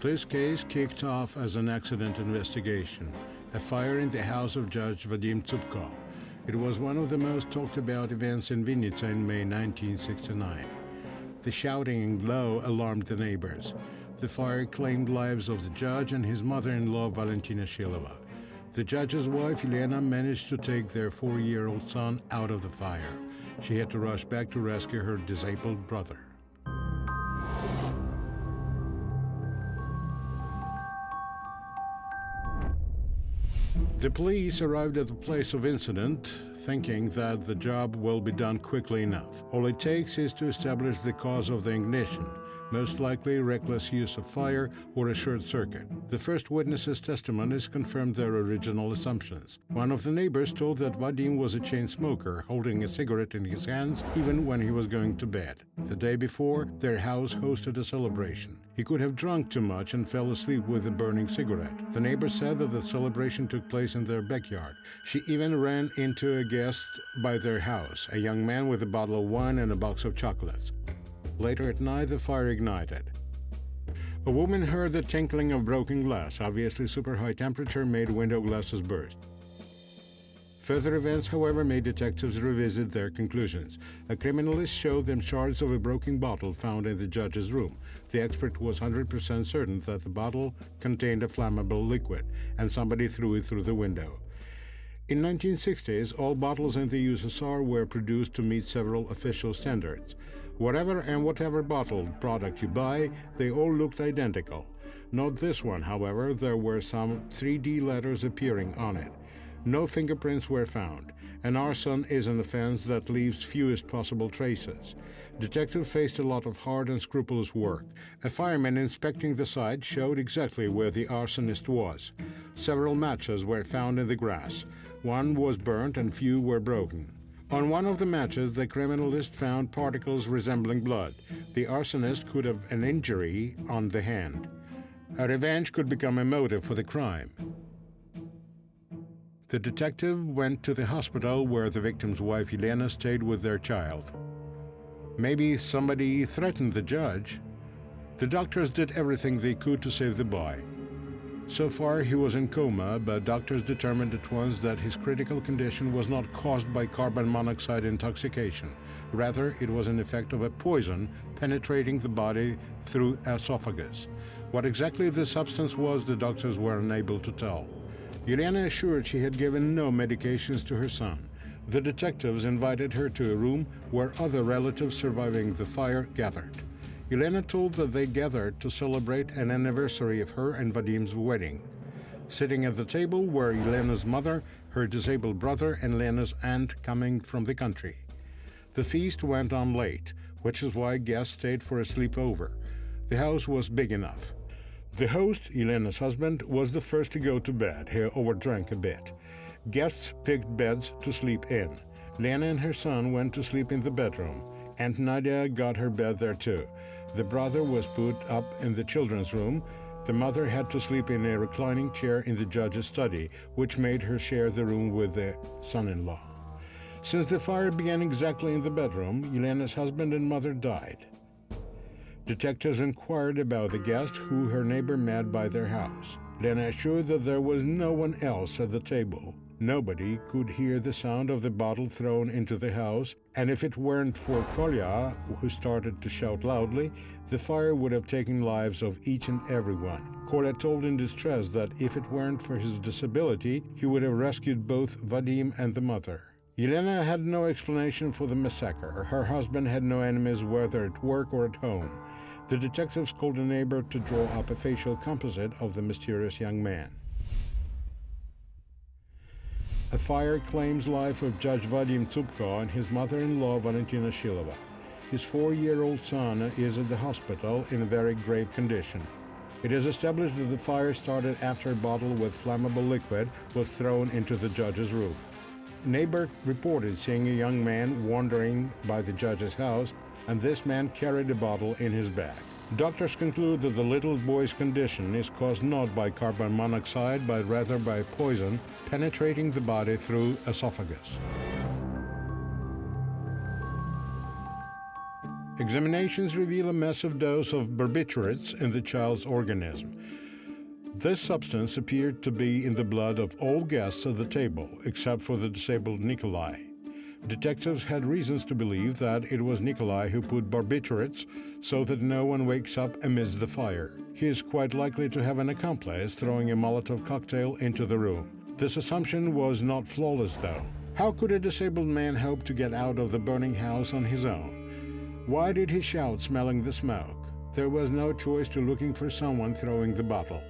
This case kicked off as an accident investigation, a fire in the house of Judge Vadim Tsupko. It was one of the most talked about events in Vnnytsia in May 1969. The shouting and glow alarmed the neighbors. The fire claimed lives of the judge and his mother-in-law Valentina Shilova. The judge's wife, Elena, managed to take their 4-year-old son out of the fire. She had to rush back to rescue her disabled brother. The police arrived at the place of incident, thinking that the job will be done quickly enough. All it takes is to establish the cause of the ignition, most likely reckless use of fire or a short circuit. The first witnesses' testimonies confirmed their original assumptions. One of the neighbors told that Vadim was a chain smoker, holding a cigarette in his hands even when he was going to bed. The day before, their house hosted a celebration. He could have drunk too much and fell asleep with a burning cigarette. The neighbor said that the celebration took place in their backyard. She even ran into a guest by their house, a young man with a bottle of wine and a box of chocolates. Later at night, the fire ignited. A woman heard the tinkling of broken glass. Obviously, super high temperature made window glasses burst. Further events, however, made detectives revisit their conclusions. A criminalist showed them shards of a broken bottle found in the judge's room. The expert was 100% certain that the bottle contained a flammable liquid, and somebody threw it through the window. In 1960s, all bottles in the USSR were produced to meet several official standards. Whatever bottled product you buy, they all looked identical. Not this one, however. There were some 3D letters appearing on it. No fingerprints were found. An arson is an offense that leaves fewest possible traces. Detectives faced a lot of hard and scrupulous work. A fireman inspecting the site showed exactly where the arsonist was. Several matches were found in the grass. One was burnt and few were broken. On one of the matches, the criminalist found particles resembling blood. The arsonist could have an injury on the hand. A revenge could become a motive for the crime. The detective went to the hospital where the victim's wife Elena stayed with their child. Maybe somebody threatened the judge. The doctors did everything they could to save the boy. So far, he was in coma, but doctors determined at once that his critical condition was not caused by carbon monoxide intoxication. Rather, it was an effect of a poison penetrating the body through esophagus. What exactly the substance was, the doctors were unable to tell. Elena assured she had given no medications to her son. The detectives invited her to a room where other relatives surviving the fire gathered. Elena told that they gathered to celebrate an anniversary of her and Vadim's wedding. Sitting at the table were Elena's mother, her disabled brother, and Lena's aunt coming from the country. The feast went on late, which is why guests stayed for a sleepover. The house was big enough. The host, Elena's husband, was the first to go to bed. He overdrank a bit. Guests picked beds to sleep in. Lena and her son went to sleep in the bedroom. Aunt Nadia got her bed there too. The brother was put up in the children's room. The mother had to sleep in a reclining chair in the judge's study, which made her share the room with the son-in-law. Since the fire began exactly in the bedroom, Elena's husband and mother died. Detectives inquired about the guest who her neighbor met by their house. Lena assured that there was no one else at the table. Nobody could hear the sound of the bottle thrown into the house, and if it weren't for Kolya, who started to shout loudly, the fire would have taken lives of each and every one. Kolya told in distress that if it weren't for his disability, he would have rescued both Vadim and the mother. Elena had no explanation for the massacre. Her husband had no enemies, whether at work or at home. The detectives called a neighbor to draw up a facial composite of the mysterious young man. A fire claims life of Judge Vadim Tsupko and his mother-in-law Valentina Shilova. His 4-year-old son is at the hospital in a very grave condition. It is established that the fire started after a bottle with flammable liquid was thrown into the judge's room. A neighbor reported seeing a young man wandering by the judge's house, and this man carried a bottle in his bag. Doctors conclude that the little boy's condition is caused not by carbon monoxide, but rather by poison penetrating the body through esophagus. Examinations reveal a massive dose of barbiturates in the child's organism. This substance appeared to be in the blood of all guests at the table, except for the disabled Nikolai. Detectives had reasons to believe that it was Nikolai who put barbiturates so that no one wakes up amidst the fire. He is quite likely to have an accomplice throwing a Molotov cocktail into the room. This assumption was not flawless, though. How could a disabled man hope to get out of the burning house on his own? Why did he shout, smelling the smoke? There was no choice to looking for someone throwing the bottle.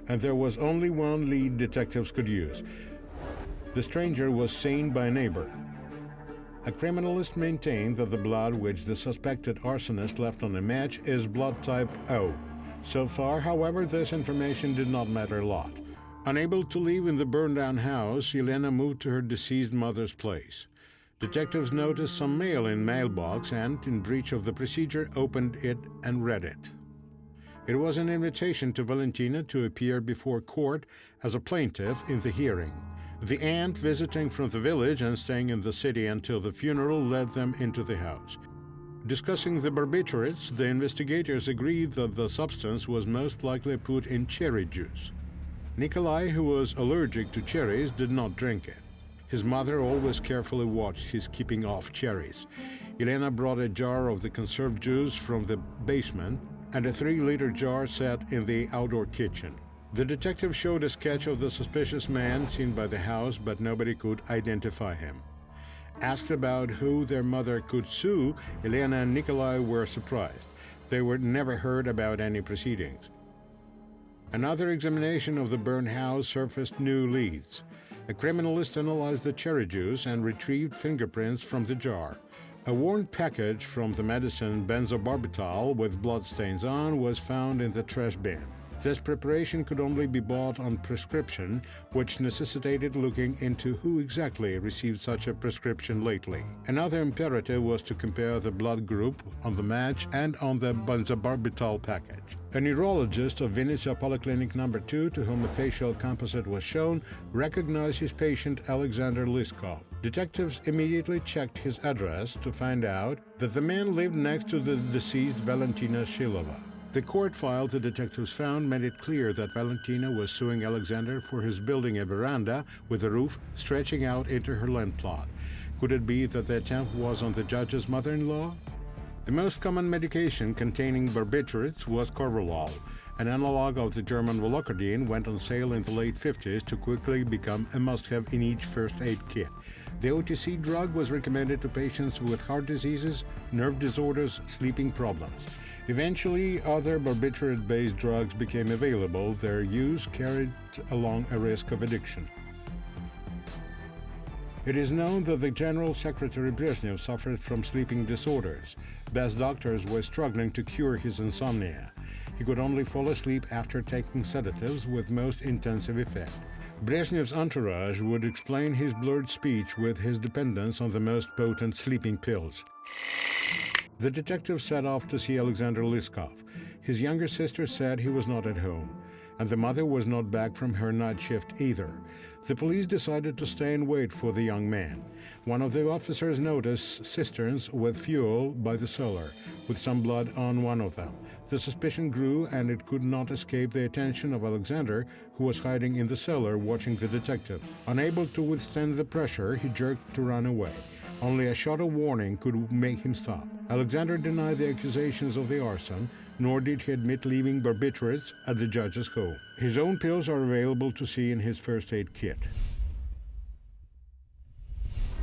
And there was only one lead detectives could use. The stranger was seen by a neighbor. A criminalist maintained that the blood which the suspected arsonist left on a match is blood type O. So far, however, this information did not matter a lot. Unable to leave in the burned-down house, Elena moved to her deceased mother's place. Detectives noticed some mail in mailbox and, in breach of the procedure, opened it and read it. It was an invitation to Valentina to appear before court as a plaintiff in the hearing. The aunt, visiting from the village and staying in the city until the funeral, led them into the house. Discussing the barbiturates, the investigators agreed that the substance was most likely put in cherry juice. Nikolai, who was allergic to cherries, did not drink it. His mother always carefully watched his keeping off cherries. Elena brought a jar of the conserved juice from the basement and a 3-liter jar set in the outdoor kitchen. The detective showed a sketch of the suspicious man seen by the house, but nobody could identify him. Asked about who their mother could sue, Elena and Nikolai were surprised. They were never heard about any proceedings. Another examination of the burned house surfaced new leads. A criminalist analyzed the cherry juice and retrieved fingerprints from the jar. A worn package from the medicine benzobarbital with bloodstains on was found in the trash bin. This preparation could only be bought on prescription, which necessitated looking into who exactly received such a prescription lately. Another imperative was to compare the blood group on the match and on the benzobarbital package. A neurologist of Vnnytsia Polyclinic No. 2, to whom a facial composite was shown, recognized his patient Alexander Liskov. Detectives immediately checked his address to find out that the man lived next to the deceased Valentina Shilova. The court file the detectives found made it clear that Valentina was suing Alexander for his building a veranda with a roof stretching out into her land plot. Could it be that the attempt was on the judge's mother-in-law? The most common medication containing barbiturates was Corvalol. An analog of the German Volocodine went on sale in the late 50s to quickly become a must-have in each first aid kit. The OTC drug was recommended to patients with heart diseases, nerve disorders, sleeping problems. Eventually, other barbiturate-based drugs became available. Their use carried along a risk of addiction. It is known that the General Secretary Brezhnev suffered from sleeping disorders. Best doctors were struggling to cure his insomnia. He could only fall asleep after taking sedatives with most intensive effect. Brezhnev's entourage would explain his blurred speech with his dependence on the most potent sleeping pills. The detective set off to see Alexander Liskov. His younger sister said he was not at home, and the mother was not back from her night shift either. The police decided to stay and wait for the young man. One of the officers noticed cisterns with fuel by the cellar, with some blood on one of them. The suspicion grew, and it could not escape the attention of Alexander, who was hiding in the cellar watching the detective. Unable to withstand the pressure, he jerked to run away. Only a shot of warning could make him stop. Alexander denied the accusations of the arson, nor did he admit leaving barbiturates at the judge's home. His own pills are available to see in his first aid kit.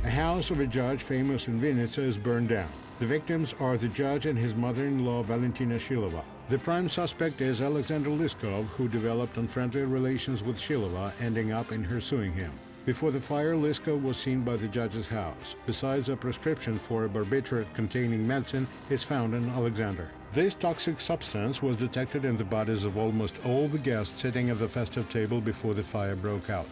A house of a judge famous in Vnnytsia is burned down. The victims are the judge and his mother-in-law, Valentina Shilova. The prime suspect is Alexander Liskov, who developed unfriendly relations with Shilova, ending up in her suing him. Before the fire, Liskov was seen by the judge's house. Besides, a prescription for a barbiturate-containing medicine is found in Alexander. This toxic substance was detected in the bodies of almost all the guests sitting at the festive table before the fire broke out.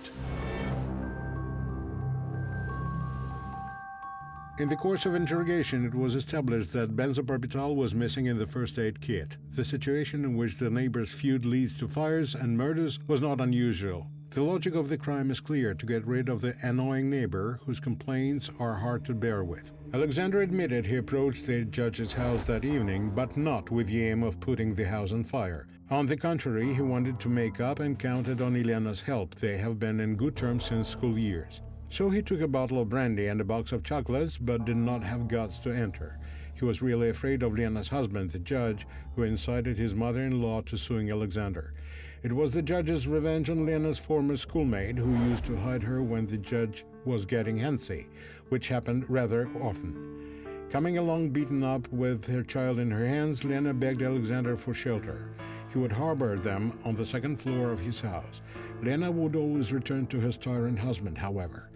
In the course of interrogation, it was established that benzobarbital was missing in the first aid kit. The situation in which the neighbors' feud leads to fires and murders was not unusual. The logic of the crime is clear: to get rid of the annoying neighbor whose complaints are hard to bear with. Alexander admitted he approached the judge's house that evening, but not with the aim of putting the house on fire. On the contrary, he wanted to make up and counted on Elena's help. They have been in good terms since school years. So he took a bottle of brandy and a box of chocolates, but did not have guts to enter. He was really afraid of Lena's husband, the judge, who incited his mother-in-law to suing Alexander. It was the judge's revenge on Lena's former schoolmate, who used to hide her when the judge was getting antsy, which happened rather often. Coming along beaten up with her child in her hands, Lena begged Alexander for shelter. He would harbor them on the second floor of his house. Lena would always return to his tyrant husband, however.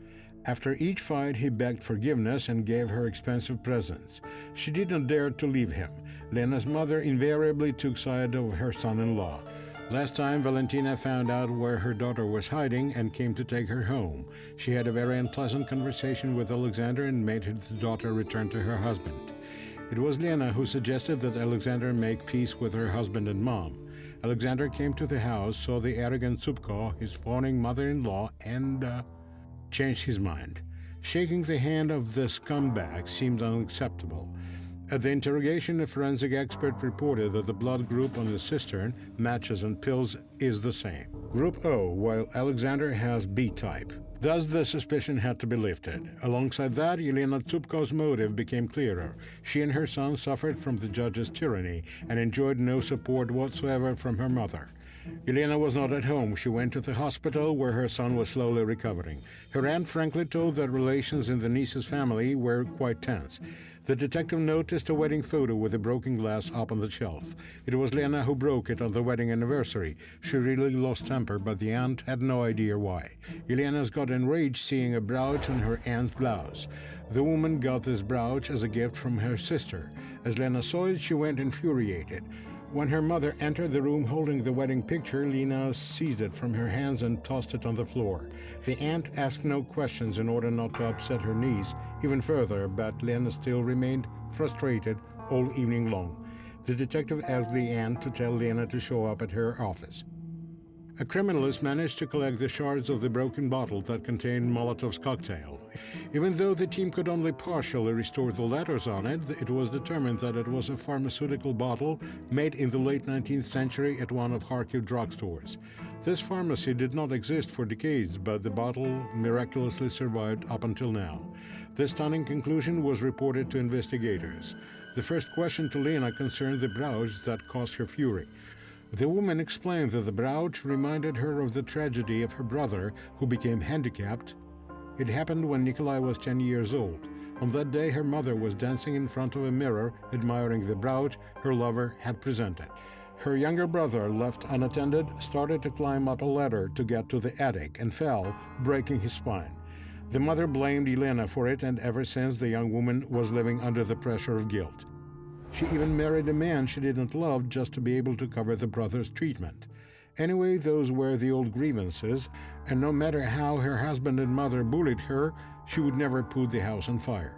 After each fight, he begged forgiveness and gave her expensive presents. She did not dare to leave him. Lena's mother invariably took side of her son-in-law. Last time, Valentina found out where her daughter was hiding and came to take her home. She had a very unpleasant conversation with Alexander and made his daughter return to her husband. It was Lena who suggested that Alexander make peace with her husband and mom. Alexander came to the house, saw the arrogant Tsupko, his fawning mother-in-law, and changed his mind. Shaking the hand of the scumbag seemed unacceptable. At the interrogation, a forensic expert reported that the blood group on the cistern, matches and pills is the same. Group O, while Alexander has B type. Thus the suspicion had to be lifted. Alongside that, Elena Tsupko's motive became clearer. She and her son suffered from the judge's tyranny and enjoyed no support whatsoever from her mother. Elena was not at home. She went to the hospital where her son was slowly recovering. Her aunt frankly told that relations in the Vnnytsia's family were quite tense. The detective noticed a wedding photo with a broken glass up on the shelf. It was Lena who broke it on the wedding anniversary. She really lost temper, but the aunt had no idea why. Elena's got enraged seeing a brooch on her aunt's blouse. The woman got this brooch as a gift from her sister. As Lena saw it, she went infuriated. When her mother entered the room holding the wedding picture, Lena seized it from her hands and tossed it on the floor. The aunt asked no questions in order not to upset her niece even further, but Lena still remained frustrated all evening long. The detective asked the aunt to tell Lena to show up at her office. A criminalist managed to collect the shards of the broken bottle that contained Molotov's cocktail. Even though the team could only partially restore the letters on it, it was determined that it was a pharmaceutical bottle made in the late 19th century at one of Kharkiv drugstores. This pharmacy did not exist for decades, but the bottle miraculously survived up until now. This stunning conclusion was reported to investigators. The first question to Lena concerned the brooch that caused her fury. The woman explained that the brooch reminded her of the tragedy of her brother, who became handicapped. It happened when Nikolai was 10 years old. On that day, her mother was dancing in front of a mirror, admiring the brooch her lover had presented. Her younger brother, left unattended, started to climb up a ladder to get to the attic and fell, breaking his spine. The mother blamed Elena for it, and ever since the young woman was living under the pressure of guilt. She even married a man she didn't love just to be able to cover the brother's treatment. Anyway, those were the old grievances, and no matter how her husband and mother bullied her, she would never put the house on fire.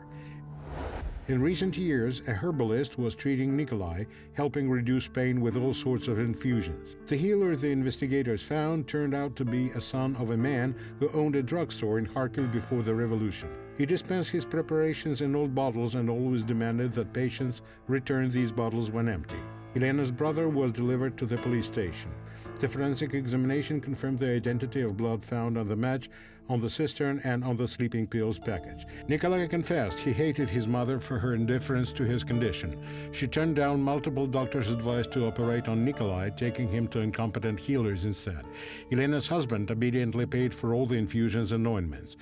In recent years, a herbalist was treating Nikolai, helping reduce pain with all sorts of infusions. The healer the investigators found turned out to be a son of a man who owned a drugstore in Kharkiv before the revolution. He dispensed his preparations in old bottles and always demanded that patients return these bottles when empty. Elena's brother was delivered to the police station. The forensic examination confirmed the identity of blood found on the match, on the cistern, and on the sleeping pills package. Nikolai confessed he hated his mother for her indifference to his condition. She turned down multiple doctors' advice to operate on Nikolai, taking him to incompetent healers instead. Elena's husband obediently paid for all the infusions and ointments.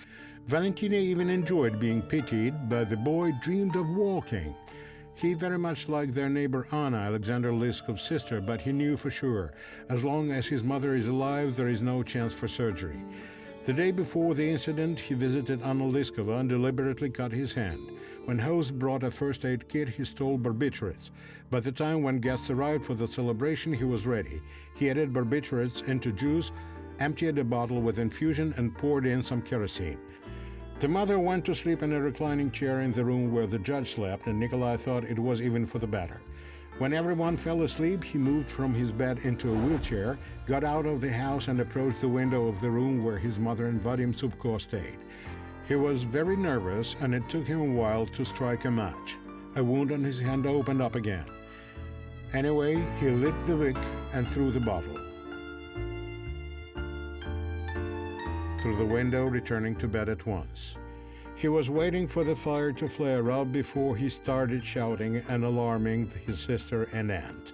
Valentina even enjoyed being pitied, but the boy dreamed of walking. He very much liked their neighbor Anna, Alexander Lyskov's sister, but he knew for sure, as long as his mother is alive, there is no chance for surgery. The day before the incident, he visited Anna Lyskova and deliberately cut his hand. When host brought a first aid kit, he stole barbiturates. By the time when guests arrived for the celebration, he was ready. He added barbiturates into juice, emptied a bottle with infusion, and poured in some kerosene. The mother went to sleep in a reclining chair in the room where the judge slept, and Nikolai thought it was even for the better. When everyone fell asleep, he moved from his bed into a wheelchair, got out of the house and approached the window of the room where his mother and Vadim Tsupko stayed. He was very nervous and it took him a while to strike a match. A wound on his hand opened up again. Anyway, he lit the wick and threw the bottle through the window, returning to bed at once. He was waiting for the fire to flare up before he started shouting and alarming his sister and aunt.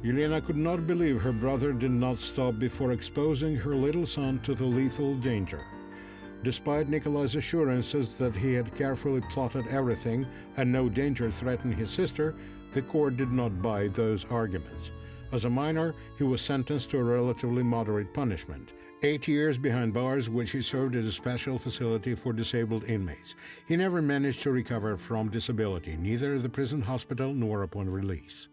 Elena could not believe her brother did not stop before exposing her little son to the lethal danger. Despite Nikolai's assurances that he had carefully plotted everything and no danger threatened his sister, the court did not buy those arguments. As a minor, he was sentenced to a relatively moderate punishment, 8 years behind bars, which he served at a special facility for disabled inmates. He never managed to recover from disability, neither at the prison hospital nor upon release.